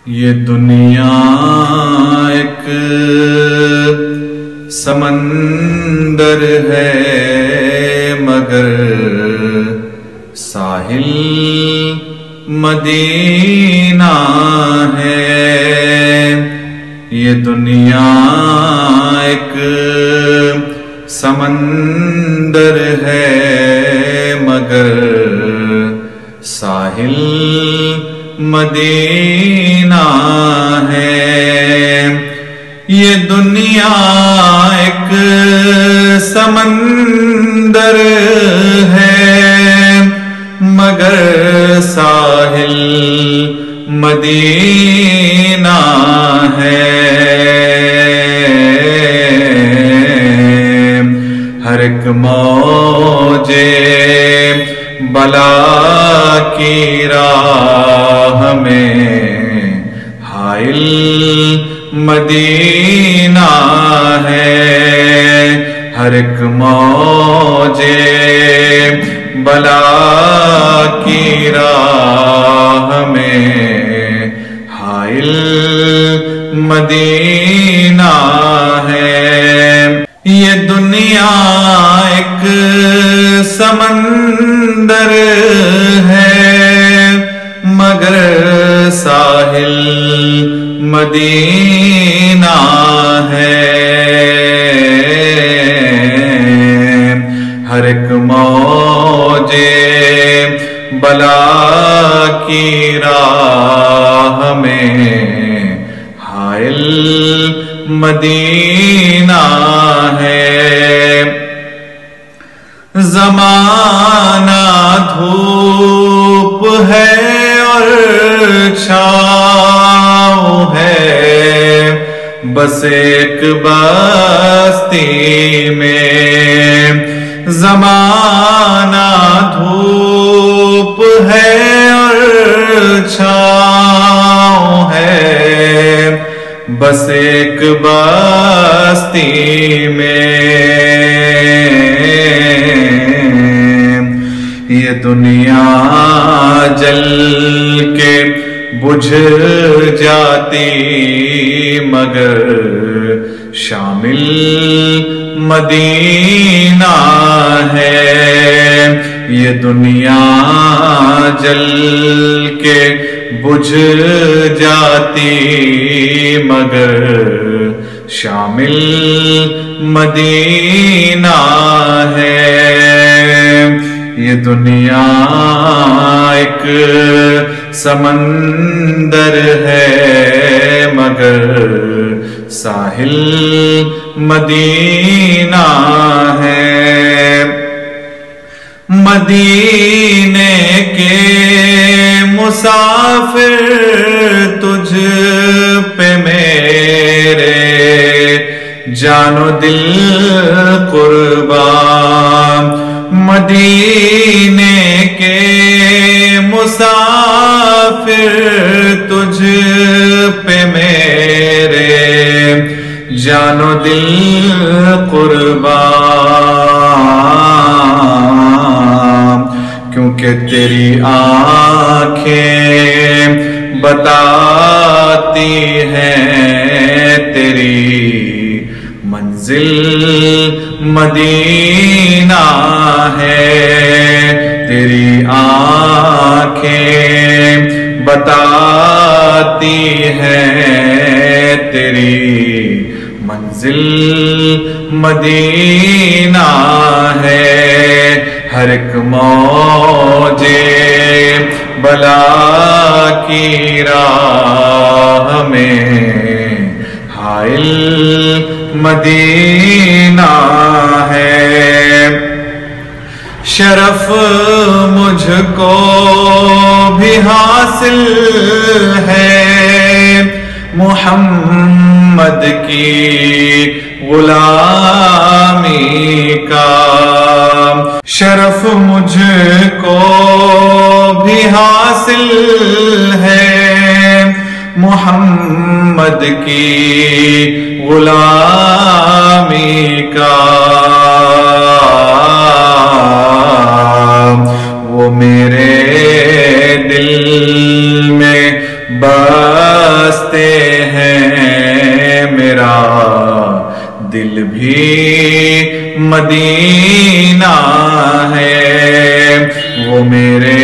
یہ دنیا ایک سمندر ہے مگر ساحل مدینہ ہے۔ یہ دنیا ایک سمندر ہے مگر ساحل مدینہ ہے۔ یہ دنیا ایک سمندر ہے مگر ساحل مدینہ ہے۔ ہر ایک موج بلا کی راہ میں حائل مدینہ ہے۔ ہر ایک موج بلا کی راہ میں حائل مدینہ ہے۔ یہ دنیا ایک سمندر ہے مگر ساحل مدینہ ہے۔ ہر ایک موج بلا کی راہ میں حائل مدینہ ہے۔ زمانہ دھوپ ہے اور چھاؤں ہے، بس ایک بستی میں۔ زمانہ دھوپ ہے اور چھاؤں ہے، بس ایک بستی میں۔ یہ دنیا جل کے بجھ جاتی مگر شامل مدینہ ہے۔ یہ دنیا جل کے بجھ جاتی مگر شامل مدینہ ہے۔ یہ دنیا ایک سمندر ہے مگر ساحل مدینہ ہے۔ مدینے کے مسافر تجھ پہ میرے جان و دل قربان۔ مدینے کے مسافر تجھ پہ میرے جان و دل قربان، کیونکہ تیری آنکھیں بتاتی ہیں تیری منزل مدینہ ہے۔ تیری آنکھیں بتاتی ہیں تیری منزل مدینہ ہے۔ ہر ایک موج بلا کی راہ میں حائل مدینہ ہے۔ شرف مجھ کو بھی حاصل ہے محمد کی غلامی کا۔ شرف مجھ کو بھی حاصل ہے محمد کی غلامی کا۔ وہ میرے دل میں دل بھی مدینہ ہے، وہ میرے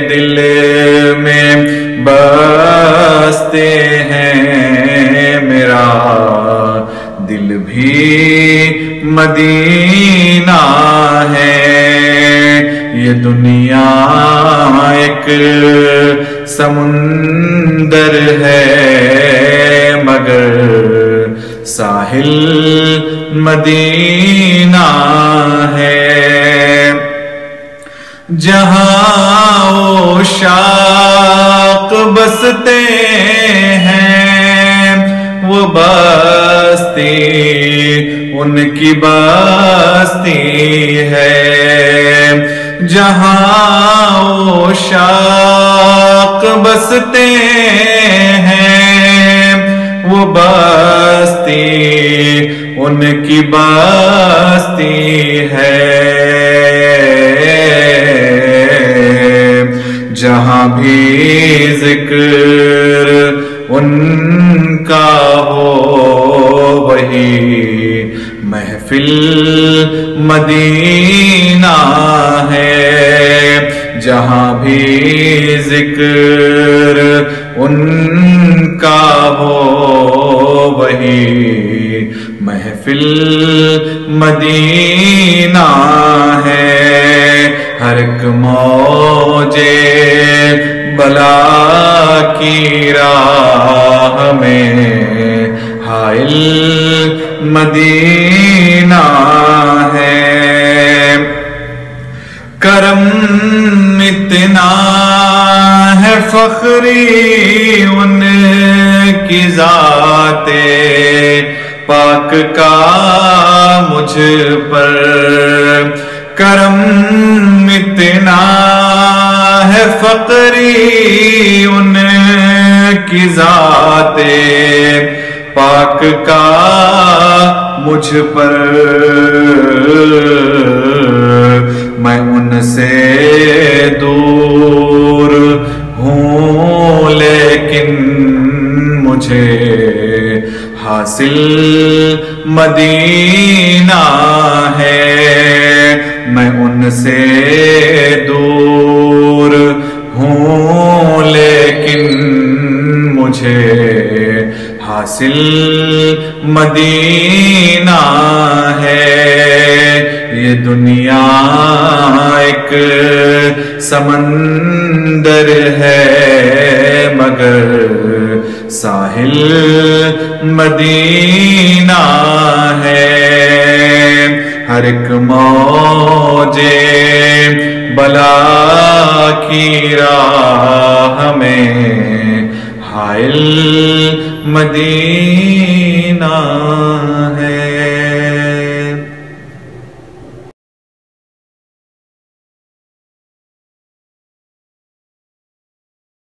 دل میں بستے ہیں، میرا دل بھی مدینہ ہے۔ یہ دنیا ایک سمندر ہے، مگر ساحل مدینہ ہے۔ جہاں عشاق بستے ہیں، وہ بستی ان کی بستی ہے۔ جہاں عشاق بستے ہیں، وہ بستی ان کی بستی ہے۔ جہاں بھی ذکر ان کا ہو، وہی محفل مدینہ ہے۔ جہاں بھی ذکر ان کا ہو، وہی محفل مدینہ ہے۔ ہر ایک موجے بلا کی راہ میں حائل مدینہ ہے۔ کرم اتنا ہے فخری ان کی ذات پاک کا مجھ پر، کرم اتنا ہے فخری ان کی ذات پاک کا مجھ پر۔ میں ان سے دور ہوں، لیکن مجھے حاصل مدینہ ہے۔ میں ان سے دور ہوں، لیکن مجھے حاصل مدینہ ہے۔ یہ دنیا ایک سمندر ہے، مگر ساحل مدینہ ہے۔ ہر ایک موجے بلا کی راہ میں حائل مدینہ